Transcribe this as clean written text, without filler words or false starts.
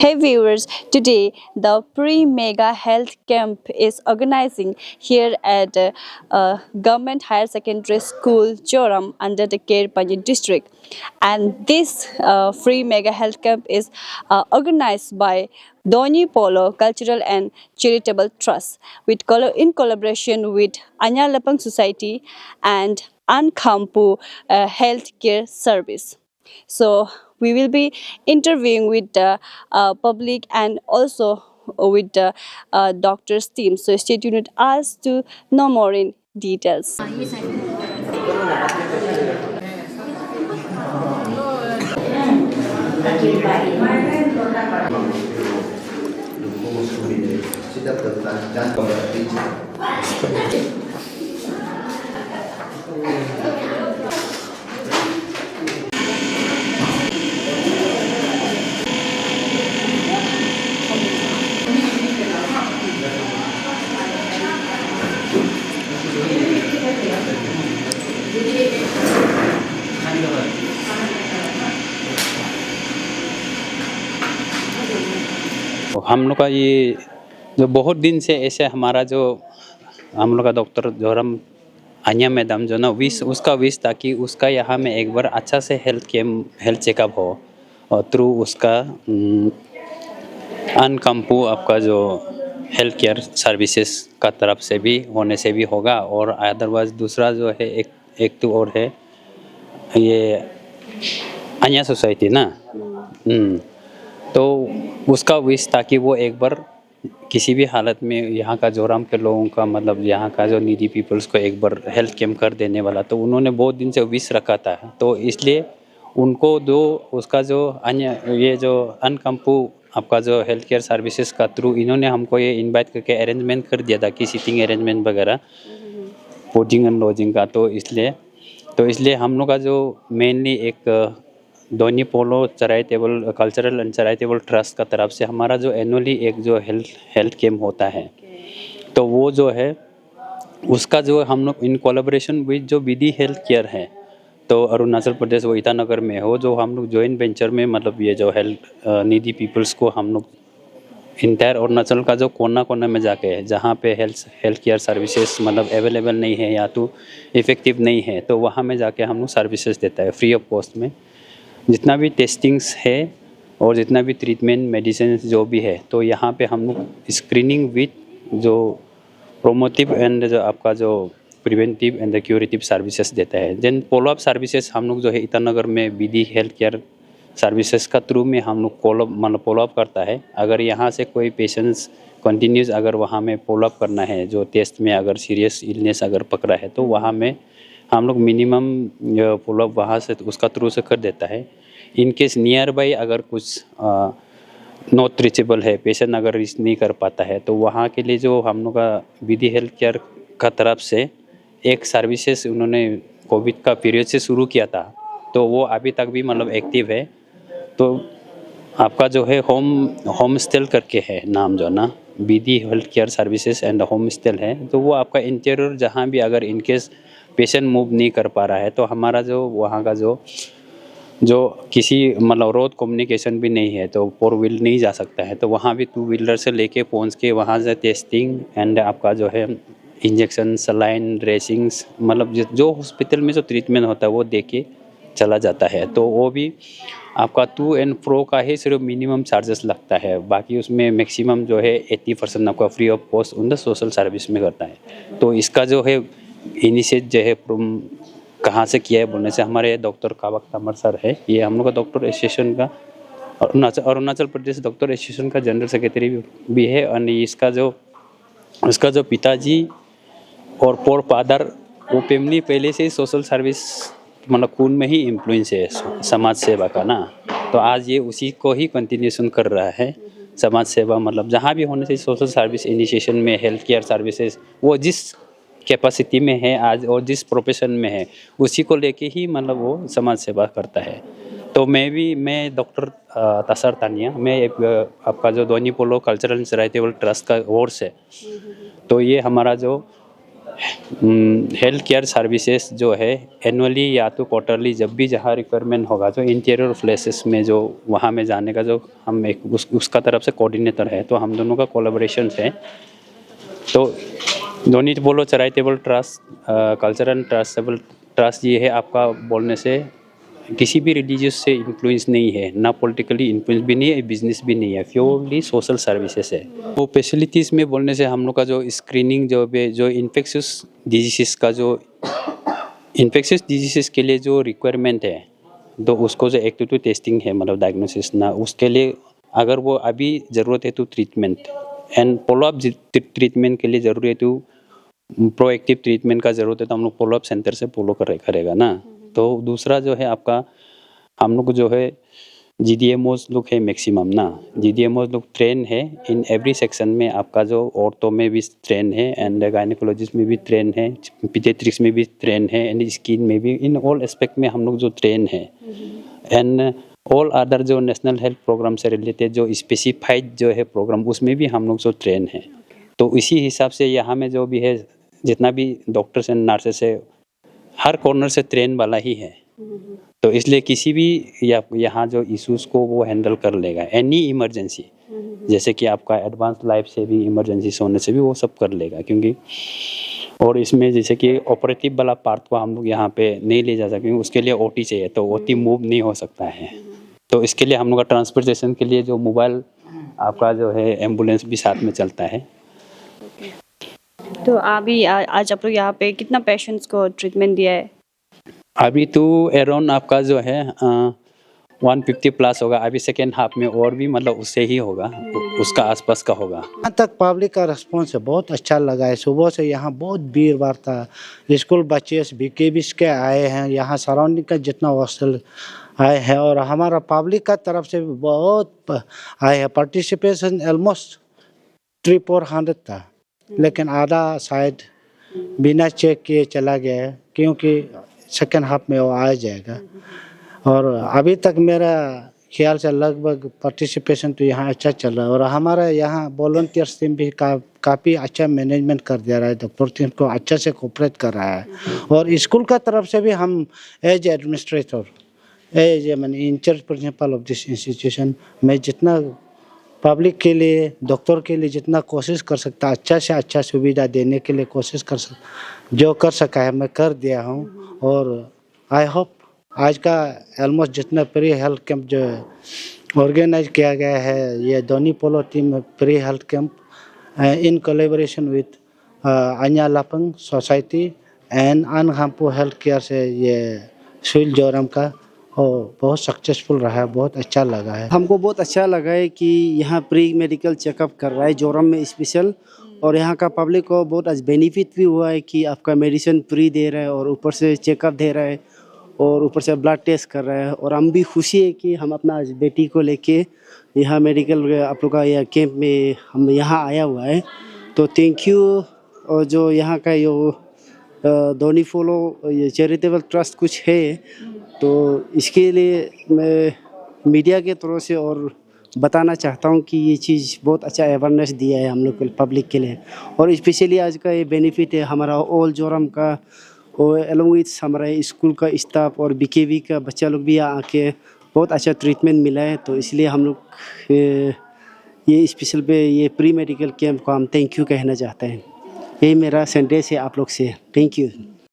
Hey viewers, today the pre-mega health camp is organizing here at Government Higher Secondary School Joram under the Care Panjim district. And this free mega health camp is organized by Doni Polo Cultural and Charitable Trust in collaboration with Anya Lapang Society and Ankampu Healthcare Service. So we will be interviewing with the public and also with the doctor's team. So stay tuned with us to know more in details. हम लोग का ये जो बहुत दिन से ऐसे हमारा जो हम लोग का डॉक्टर जोरम आन्या मैडम जो ना उसका विश था कि उसका यहाँ में एक बार अच्छा से हेल्थ चेकअप हो और थ्रू उसका अनकम्पू आपका जो हेल्थ केयर सर्विसेज का तरफ से भी होने से भी होगा और अदरवाइज दूसरा जो है एक तो और है ये आन्या सोसाइटी ना तो उसका विश था कि वो एक बार किसी भी हालत में यहाँ का जोराम के लोगों का मतलब यहाँ का जो नीडी पीपल्स को एक बार हेल्थ कैम्प कर देने वाला तो उन्होंने बहुत दिन से विश रखा था तो इसलिए उनको उसका जो अन्य ये जो अनकम्पू आपका जो हेल्थ केयर सर्विसेज का थ्रू इन्होंने हमको ये इनवाइट करके अरेंजमेंट कर दिया था कि सीटिंग अरेंजमेंट वगैरह फूडिंग एंड लॉजिंग का तो इसलिए हम लोग का जो मेनली एक Donyi Polo charitable cultural and charitable trust का तरफ से हमारा जो एनुअली एक जो हेल्थ कैम्प होता है तो वो जो है उसका जो हम लोग इन कोलैबोरेशन विद जो विधि हेल्थ केयर है तो अरुणाचल प्रदेश वो ईटानगर में हो जो हम लोग जॉइंट वेंचर में मतलब ये जो हेल्थ नीडी पीपल्स को हम लोग इंटायर अरुणाचल का जो कोना कोना में जाके जहाँ पे हेल्थ केयर सर्विसेज मतलब अवेलेबल नहीं है या तो इफ़ेक्टिव नहीं है तो वहाँ में जाके हम लोग सर्विसेज देता है फ्री ऑफ कॉस्ट में जितना भी टेस्टिंग्स है और जितना भी ट्रीटमेंट मेडिसिन जो भी है तो यहाँ पे हम लोग स्क्रीनिंग विथ जो प्रोमोटिव एंड जो आपका जो प्रिवेंटिव एंड क्यूरेटिव सर्विसेज देता है देन फॉलोअप सर्विसेज हम लोग जो है ईटानगर में विधि हेल्थ केयर सर्विसेज का थ्रू में हम लोग फॉलोअप करता है अगर यहाँ से कोई पेशेंट्स कंटिन्यूस अगर वहाँ में फॉलोअप करना है जो टेस्ट में अगर सीरियस इलनेस अगर पकड़ा है तो वहाँ में हम लोग मिनिमम फॉलोअप वहाँ से उसका थ्रू से कर देता है इन केस नियर बाई अगर कुछ नॉट रीचेबल है पेशेंट अगर रीच नहीं कर पाता है तो वहाँ के लिए जो हम लोग का विधि हेल्थ केयर का तरफ से एक सर्विसेज उन्होंने कोविड का पीरियड से शुरू किया था तो वो अभी तक भी मतलब एक्टिव है तो आपका जो है होम स्टे करके है नाम जो ना Vidhi health care services and home stay है तो वो आपका इंटीरियर जहाँ भी अगर इनकेस पेशेंट मूव नहीं कर पा रहा है तो हमारा जो वहाँ का जो किसी मतलब रोड कम्युनिकेशन भी नहीं है तो फोर व्हील नहीं जा सकता है तो वहाँ भी टू व्हीलर से लेके पहुँच के वहाँ से टेस्टिंग एंड आपका जो है इंजेक्शन सलाइन ड्रेसिंग्स मतलब जो हॉस्पिटल में जो ट्रीटमेंट होता है वो दे के चला जाता है तो वो भी आपका टू एंड फ्रो का ही सिर्फ मिनिमम चार्जेस लगता है बाकी उसमें मैक्सिमम जो है 80% आपका फ्री ऑफ कॉस्ट उन द सोशल सर्विस में करता है तो इसका जो है इनिशिएट जो है कहाँ से किया है बोलने से हमारे डॉक्टर कावक तमर सर है ये हम लोग का डॉक्टर एसोसिएशन का अरुणाचल प्रदेश डॉक्टर एसोसिएशन का जनरल सेक्रेटरी भी है और इसका जो पिताजी और पोर फादर वो फैमिली पहले से ही सोशल सर्विस मतलब खून में ही इन्फ्लुएंस है समाज सेवा का ना तो आज ये उसी को ही कंटिन्यूशन कर रहा है समाज सेवा मतलब जहाँ भी होने से सोशल सर्विस इनिशिएशन में हेल्थ केयर सर्विसेज वो जिस कैपेसिटी में है आज और जिस प्रोफेशन में है उसी को लेके ही मतलब वो समाज सेवा करता है तो मैं डॉक्टर तसर तानिया मैं आपका जो दोनी पोलो कल्चरल एंड चैरिटेबल ट्रस्ट का ओर से तो ये हमारा जो हेल्थ केयर सर्विसेज जो है एनुअली या तो क्वार्टरली जब भी जहाँ रिक्वायरमेंट होगा, जो इंटीरियर प्लेसेस में जो वहाँ में जाने का जो हम एक उसका तरफ से कोऑर्डिनेटर है, तो हम दोनों का कोलैबोरेशन है। तो डोनी बोलो charitable trust, cultural trustable trust, ये है आपका बोलने से किसी भी रिलीजियस से इन्फ्लुएंस नहीं है, ना पॉलिटिकली इन्फ्लुएंस भी नहीं है, बिजनेस भी नहीं है, प्योरली सोशल सर्विसेज है। वो फैसिलिटीज़ में बोलने से हम लोग का जो स्क्रीनिंग जो इन्फेक्शियस डिजीज़ के लिए जो रिक्वायरमेंट है, तो उसको जो एक्टिव टेस्टिंग है, मतलब डायग्नोसिस ना, उसके लिए अगर वो अभी ज़रूरत है तो ट्रीटमेंट एंड फॉलोअप ट्रीटमेंट के लिए ज़रूरी है तो प्रोएक्टिव ट्रीटमेंट का ज़रूरत है तो हम लोग फॉलोअप सेंटर से फॉलो करेगा ना। तो दूसरा जो है आपका, हम लोग जो है GDMOs लोग है मैक्सिमम ना, GDMOs लोग ट्रेन है इन एवरी सेक्शन में। आपका जो ऑर्थो में भी ट्रेन है एंड गायनेकोलॉजिस्ट में भी ट्रेन है, पीडियाट्रिक्स में भी ट्रेन है एंड स्किन में भी, इन ऑल एस्पेक्ट में हम लोग जो ट्रेन है। एंड ऑल अदर जो नेशनल हेल्थ प्रोग्राम से रिलेटेड जो स्पेसिफाइड जो है प्रोग्राम, उसमें भी हम लोग जो ट्रेन है। तो इसी हिसाब से यहाँ में जो भी है, जितना भी डॉक्टर्स एंड नर्सेस है, हर कॉर्नर से ट्रेन वाला ही है। तो इसलिए किसी भी यहाँ जो इश्यूज को वो हैंडल कर लेगा, एनी इमरजेंसी, जैसे कि आपका एडवांस लाइफ से भी इमरजेंसी होने से भी वो सब कर लेगा। क्योंकि और इसमें जैसे कि ऑपरेटिव वाला पार्ट को हम लोग यहाँ पे नहीं ले जा सकते, क्योंकि उसके लिए OT चाहिए, तो OT मूव नहीं हो सकता है। तो इसके लिए हम लोग का ट्रांसपोर्टेशन के लिए जो मोबाइल आपका जो है एम्बुलेंस भी साथ में चलता है। तो अभी आज आप लोग यहाँ पे कितना पेशेंट्स को ट्रीटमेंट दिया है? अभी तो अराउंड आपका जो है 150 प्लस होगा। अभी सेकेंड हाफ में और भी मतलब उससे ही होगा, उसका आसपास का होगा। यहाँ तक पब्लिक का रिस्पॉन्स बहुत अच्छा लगा है। सुबह से यहाँ बहुत भीड़ भाड़ था। स्कूल बच्चे BKB के आए हैं, यहाँ सराउंडिंग का जितना हॉस्टल आए हैं, और हमारा पब्लिक का तरफ से भी बहुत आए हैं। पार्टिसिपेशन ऑलमोस्ट 300-400 था, लेकिन आधा शायद बिना चेक किए चला गया है, क्योंकि सेकेंड हाफ में वो आ जाएगा। और अभी तक मेरा ख्याल से लगभग पार्टिसिपेशन तो यहाँ अच्छा चल रहा है। और हमारा यहाँ वॉलंटियर्स टीम भी काफ़ी अच्छा मैनेजमेंट कर दे रहा है, डॉक्टर टीम को अच्छा से कोऑपरेट कर रहा है। और स्कूल का तरफ से भी हम एज एडमिनिस्ट्रेटर, मैंने incharge principal of this institution, मैं जितना पब्लिक के लिए, डॉक्टर के लिए जितना कोशिश कर सकता, अच्छा से अच्छा सुविधा देने के लिए कोशिश कर जो कर सका है मैं कर दिया हूँ। और आई होप आज का ऑलमोस्ट जितना प्री हेल्थ कैंप जो ऑर्गेनाइज किया गया है, ये Donyi Polo team pre health camp in collaboration with Anya Lapang society and Anhampu health care से, ये सुइल जोरम का, और बहुत सक्सेसफुल रहा है, बहुत अच्छा लगा है। हमको बहुत अच्छा लगा है कि यहाँ प्री मेडिकल चेकअप कर रहा है जोरम में स्पेशल, और यहाँ का पब्लिक को बहुत आज बेनिफिट भी हुआ है कि आपका मेडिसिन फ्री दे रहा है और ऊपर से चेकअप दे रहा है और ऊपर से ब्लड टेस्ट कर रहा है। और हम भी खुशी है कि हम अपना आज बेटी को लेके यहाँ मेडिकल आप लोग का यह कैंप में हम यहाँ आया हुआ है। तो थैंक यू। और जो यहाँ का यो दोनी पोलो ये चैरिटेबल ट्रस्ट कुछ है, तो इसके लिए मैं मीडिया के तरफ से और बताना चाहता हूँ कि ये चीज़ बहुत अच्छा अवेयरनेस दिया है हम लोग के पब्लिक के लिए। और स्पेशली आज का ये बेनिफिट है हमारा ऑल जोरम का, और अलॉन्ग विथ हमारा स्कूल का स्टाफ और BKB का बच्चा लोग भी आके बहुत अच्छा ट्रीटमेंट मिला है। तो इसलिए हम लोग ये स्पेशल पे ये प्री मेडिकल कैंप को हम थैंक यू कहना चाहते हैं। यही मेरा संदेश है आप लोग से। Thank you.